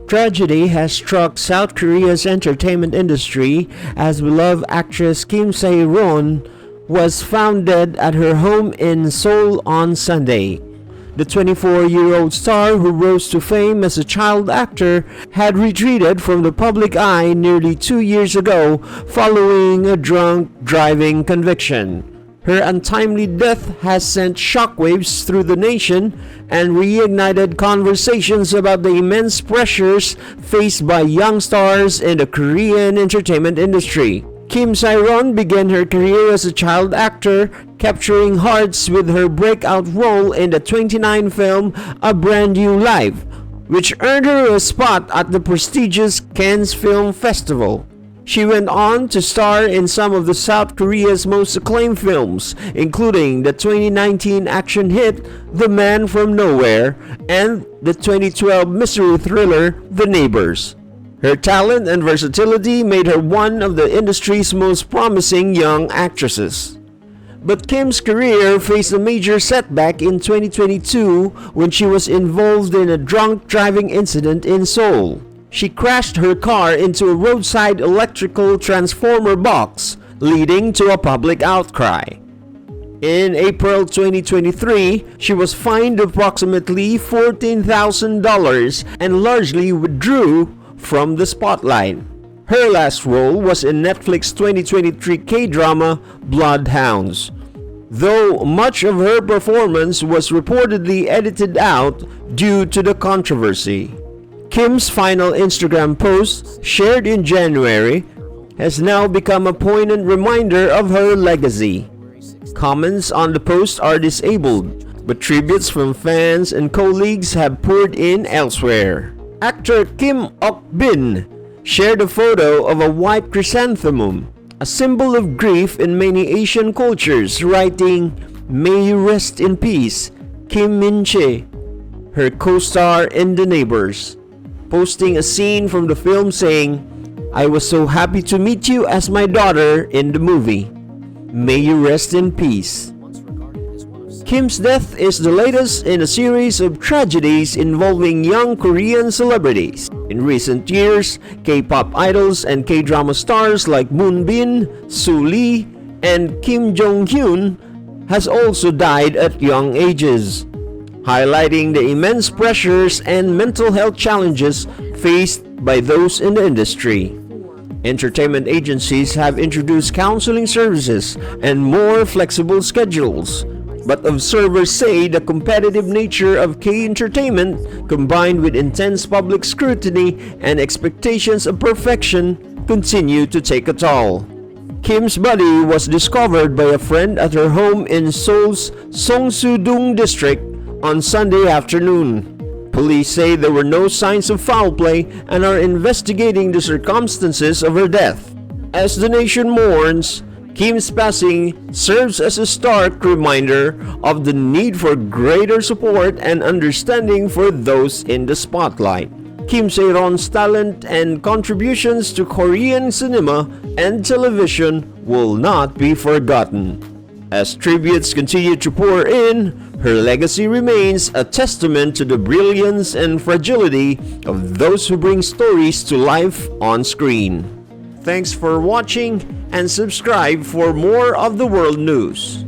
Tragedy has struck South Korea's entertainment industry as beloved actress Kim Sae-ron was found dead at her home in Seoul on Sunday. The 24-year-old star, who rose to fame as a child actor, had retreated from the public eye nearly 2 years ago following a drunk driving conviction. Her untimely death has sent shockwaves through the nation and reignited conversations about the immense pressures faced by young stars in the Korean entertainment industry. Kim Sae-ron began her career as a child actor, capturing hearts with her breakout role in the 2009 film A Brand New Life, which earned her a spot at the prestigious Cannes Film Festival. She went on to star in some of the South Korea's most acclaimed films, including the 2019 action hit The Man from Nowhere and the 2012 mystery thriller The Neighbors. Her talent and versatility made her one of the industry's most promising young actresses. But Kim's career faced a major setback in 2022 when she was involved in a drunk driving incident in Seoul. She crashed her car into a roadside electrical transformer box, leading to a public outcry. In April 2023, she was fined approximately $14,000 and largely withdrew from the spotlight. Her last role was in Netflix 2023 K-drama Bloodhounds, though much of her performance was reportedly edited out due to the controversy. Kim's final Instagram post, shared in January, has now become a poignant reminder of her legacy. Comments on the post are disabled, but tributes from fans and colleagues have poured in elsewhere. Actor Kim Ok-bin shared a photo of a white chrysanthemum, a symbol of grief in many Asian cultures, writing, "May you rest in peace, Kim Min-chae," her co-star in The Neighbors, posting a scene from the film saying, "I was so happy to meet you as my daughter in the movie. May you rest in peace." Kim's death is the latest in a series of tragedies involving young Korean celebrities. In recent years, K-pop idols and K-drama stars like Moonbin, Sulli, and Kim Jong-hyun has also died at young ages, highlighting the immense pressures and mental health challenges faced by those in the industry. Entertainment agencies have introduced counseling services and more flexible schedules, but observers say the competitive nature of K-entertainment, combined with intense public scrutiny and expectations of perfection, continue to take a toll. Kim's body was discovered by a friend at her home in Seoul's Songsu-dong district on Sunday afternoon. Police say there were no signs of foul play and are investigating the circumstances of her death. As the nation mourns, Kim's passing serves as a stark reminder of the need for greater support and understanding for those in the spotlight. Kim Sae-ron's talent and contributions to Korean cinema and television will not be forgotten. As tributes continue to pour in, her legacy remains a testament to the brilliance and fragility of those who bring stories to life on screen. Thanks for watching and subscribe for more of the world news.